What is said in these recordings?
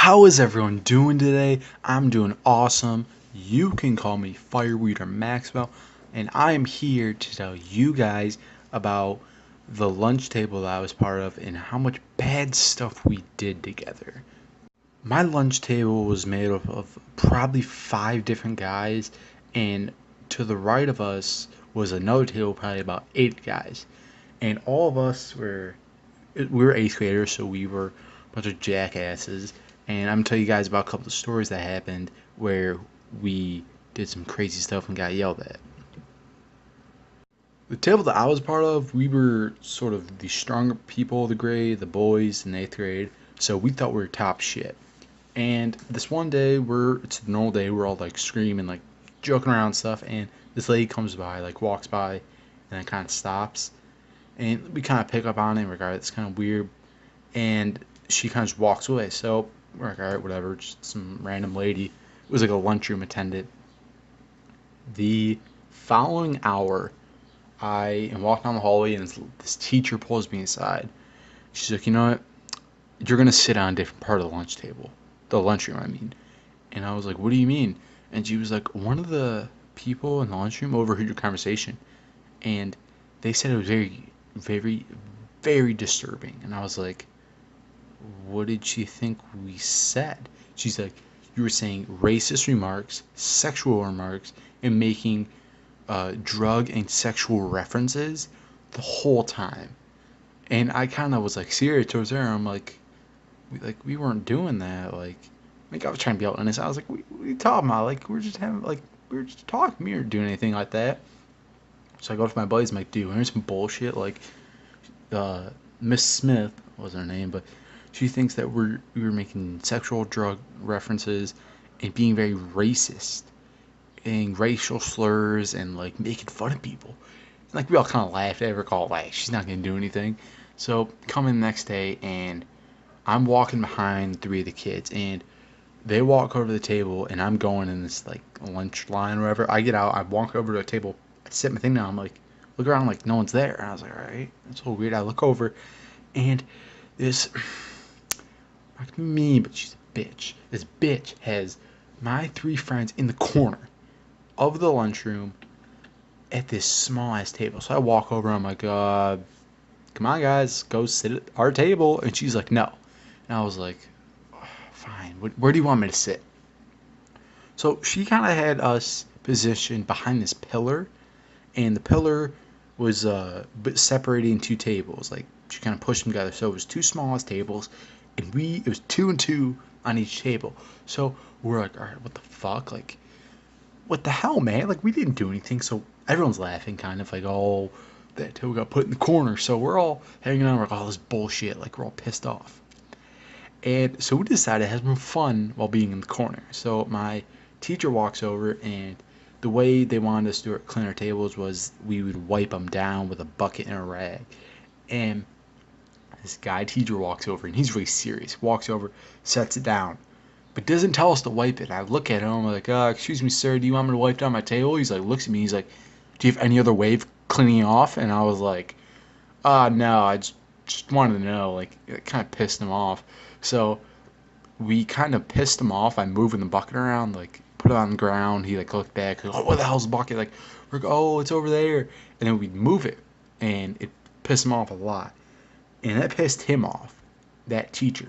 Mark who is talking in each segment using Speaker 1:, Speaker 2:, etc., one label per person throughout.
Speaker 1: How is everyone doing today? I'm doing awesome. You can call me Fireweeder Maxwell, and I am here to tell you guys about the lunch table that I was part of and how much bad stuff we did together. My lunch table was made up of probably 5 different guys, and to the right of us was another table, probably about 8 guys. And all of us we were eighth graders, so we were a bunch of jackasses. And I'm gonna tell you guys about a couple of stories that happened where we did some crazy stuff and got yelled at. The table that I was part of, we were sort of the stronger people of the grade, the boys in eighth grade, so we thought we were top shit. And this one day, it's a normal day, we're all like screaming, like joking around and stuff, and this lady comes by, like walks by, and then kind of stops, and we kind of pick up on it and regard it's kind of weird, and she kind of just walks away. So we're like, all right, whatever, just some random lady. It was like a lunchroom attendant. The following hour, I am walking down the hallway, and this teacher pulls me aside. She's like, you know what? You're gonna sit on a different part of the lunch table, the lunchroom, I mean. And I was like, what do you mean? And she was like, one of the people in the lunchroom overheard your conversation, and they said it was very, very, very disturbing. And I was like, what did she think we said? She's like, you were saying racist remarks, sexual remarks, and making drug and sexual references the whole time. And I kind of was like serious towards her. I'm like, we weren't doing that. Like I was trying to be out honest. I was like, what are you talking about? Like we were just talking. We weren't doing anything like that. So I go to my buddies. I'm like, dude, here's some bullshit. Like, Miss Smith was her name, but she thinks that we were making sexual drug references and being very racist and racial slurs and like making fun of people. And, like we all kind of laughed at her, call like she's not gonna do anything. So come in the next day and I'm walking behind 3 of the kids and they walk over to the table and I'm going in this like lunch line or whatever. I get out, I walk over to a table, I sit my thing down, I'm like look around like no one's there. And I was like, alright, that's so weird. I look over and this not me, but she's a bitch. This bitch has my 3 friends in the corner of the lunchroom at this small ass table. So I walk over, I'm like, come on guys, go sit at our table. And she's like, no. And I was like, oh, fine, where do you want me to sit? So she kind of had us positioned behind this pillar, and the pillar was separating 2 tables. Like she kind of pushed them together, so it was 2 smallest tables, and it was 2 and 2 on each table. So we're like, all right, what the fuck, like what the hell, man? Like we didn't do anything. So everyone's laughing, kind of like, oh, that table got put in the corner. So we're all hanging on, we're like, oh, this bullshit. Like we're all pissed off. And so we decided to have some fun while being in the corner. So my teacher walks over, and the way they wanted us to do it, clean our tables, was we would wipe them down with a bucket and a rag. And this guy teacher walks over, and he's really serious. Walks over, sets it down, but doesn't tell us to wipe it. I look at him, I'm like, excuse me, sir, do you want me to wipe down my table? He's like, looks at me, he's like, do you have any other way of cleaning it off? And I was like, no, I just wanted to know. Like, it kind of pissed him off. So we kind of pissed him off by moving the bucket around, like, put it on the ground. He, like, looked back, like, oh, what the hell's the bucket? Like, we're like, oh, it's over there. And then we'd move it, and it pissed him off a lot. And that pissed him off, that teacher.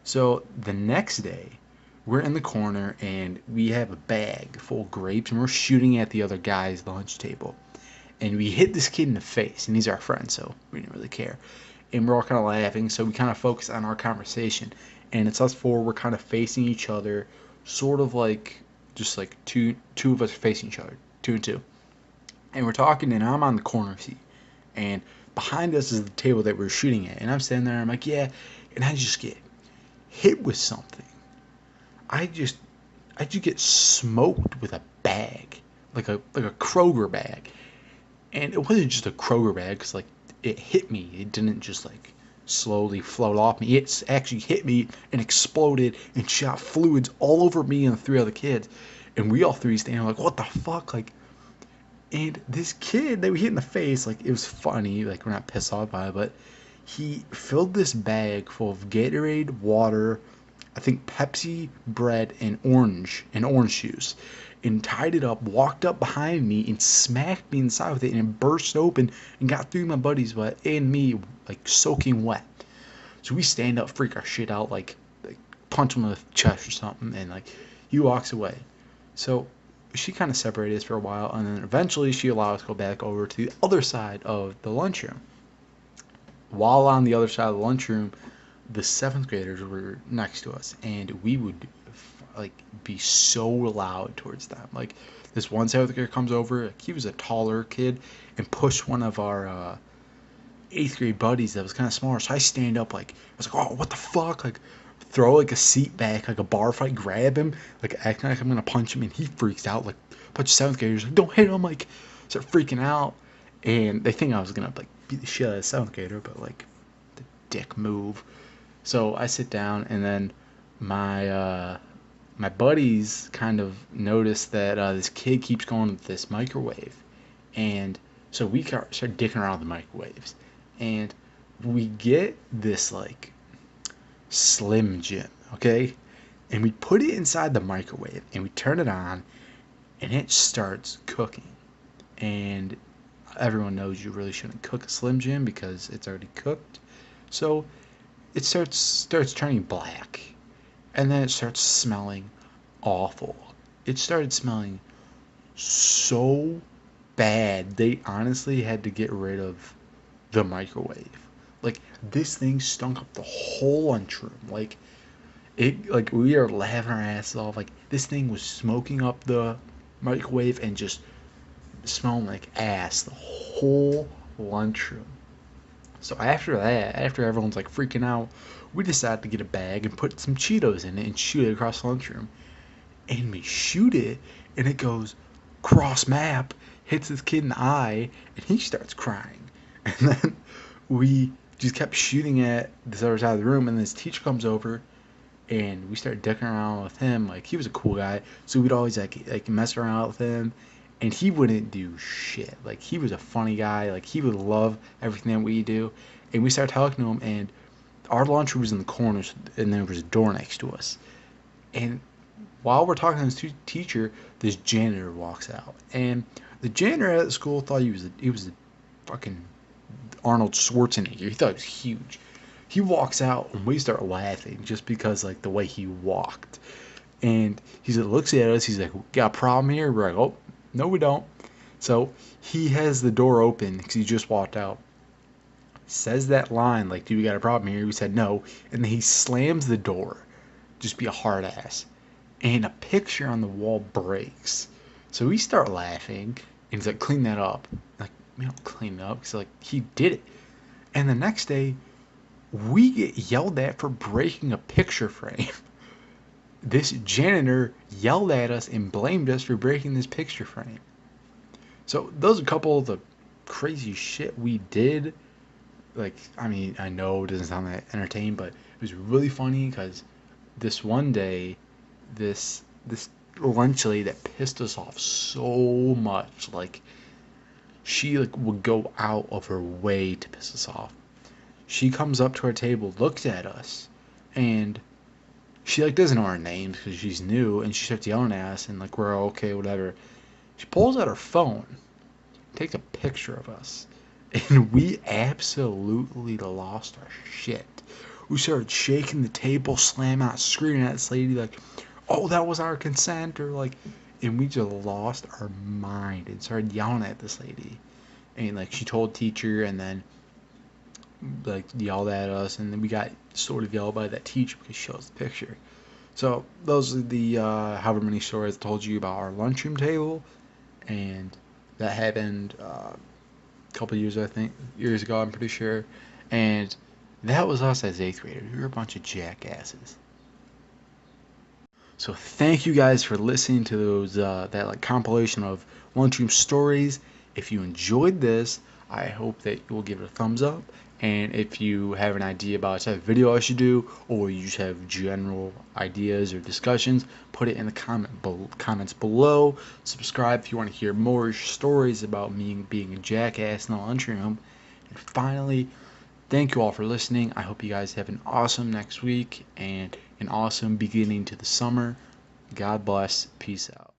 Speaker 1: So the next day, we're in the corner and we have a bag full of grapes and we're shooting at the other guy's lunch table. And we hit this kid in the face, and he's our friend, so we didn't really care. And we're all kind of laughing, so we kind of focus on our conversation. And it's us 4, we're kind of facing each other, sort of like just like two of us are facing each other, 2 and 2. And we're talking, and I'm on the corner seat. And behind us is the table that we're shooting at. And I'm standing there, I'm like, yeah. And I just get hit with something. I just get smoked with a bag, like a Kroger bag, and it wasn't just a Kroger bag, because like it hit me. It didn't just like slowly float off me. It actually hit me and exploded and shot fluids all over me and the 3 other kids, and we all 3 standing like, what the fuck, like. And this kid that we hit in the face, like it was funny, like we're not pissed off by it, but he filled this bag full of Gatorade, water, I think Pepsi, bread, and orange juice, and tied it up, walked up behind me and smacked me inside with it, and it burst open and got three of my buddies wet and me like soaking wet. So we stand up, freak our shit out, like punch him in the chest or something, and like he walks away. So she kind of separated us for a while, and then eventually she allowed us to go back over to the other side of the lunchroom. While on the other side of the lunchroom, the seventh graders were next to us, and we would like be so loud towards them. Like this one seventh grader comes over, like, he was a taller kid, and pushed one of our eighth grade buddies that was kind of smaller. So I stand up, like I was like, oh, what the fuck, like throw like a seat back, like a bar fight, grab him, like acting like I'm gonna punch him, and he freaks out. Like a bunch of seventh graders like, don't hit him, like start freaking out, and they think I was gonna like beat the shit out of the seventh grader, but like the dick move. So I sit down, and then my buddies kind of notice that this kid keeps going with this microwave, and so we start dicking around with the microwaves, and we get this like Slim Jim, okay? And we put it inside the microwave and we turn it on and it starts cooking. And everyone knows you really shouldn't cook a Slim Jim because it's already cooked. So it starts turning black, and then it starts smelling awful. It started smelling so bad they honestly had to get rid of the microwave. Like this thing stunk up the whole lunchroom. Like we are laughing our asses off. Like this thing was smoking up the microwave and just smelling like ass the whole lunchroom. So after that, after everyone's like freaking out, we decided to get a bag and put some Cheetos in it and shoot it across the lunchroom. And we shoot it, and it goes cross map, hits this kid in the eye, and he starts crying. And then we just kept shooting at this other side of the room, and this teacher comes over, and we started dicking around with him. Like he was a cool guy, so we'd always like mess around with him, and he wouldn't do shit. Like he was a funny guy. Like he would love everything that we do, and we started talking to him. And our lunchroom was in the corners, and there was a door next to us. And while we're talking to this teacher, this janitor walks out, and the janitor at the school thought he was a fucking Arnold Schwarzenegger. He thought he was huge. He walks out, and we start laughing just because like the way he walked. And looks at us. He's like, "Got a problem here?" We're like, "Oh, no, we don't." So he has the door open because he just walked out. Says that line like, "Do we got a problem here?" We said no, and then he slams the door. Just be a hard ass, and a picture on the wall breaks. So we start laughing, and he's like, "Clean that up." Like, we don't clean it up because like he did it. And the next day, we get yelled at for breaking a picture frame. This janitor yelled at us and blamed us for breaking this picture frame. So those are a couple of the crazy shit we did. Like, I mean, I know it doesn't sound that entertaining, but it was really funny because this one day, this lunch lady that pissed us off so much, like she like would go out of her way to piss us off. She comes up to our table, looks at us, and she like doesn't know our names because she's new, and she starts yelling at us, and like we're okay, whatever. She pulls out her phone, takes a picture of us, and we absolutely lost our shit. We started shaking the table, slamming out, screaming at this lady like, "Oh, that was our consent," or like, and we just lost our mind and started yelling at this lady. And like she told teacher, and then like yelled at us, and then we got sort of yelled by that teacher because she shows the picture. So those are the however many stories I told you about our lunchroom table, and that happened a couple years, I think, years ago, I'm pretty sure. And that was us as eighth graders. We were a bunch of jackasses. So thank you guys for listening to those that like compilation of lunchroom stories. If you enjoyed this, I hope that you will give it a thumbs up. And if you have an idea about what type of video I should do, or you just have general ideas or discussions, put it in the comments below. Subscribe if you want to hear more stories about me being a jackass in the lunchroom. And finally, Thank you all for listening. I hope you guys have an awesome next week and an awesome beginning to the summer. God bless. Peace out.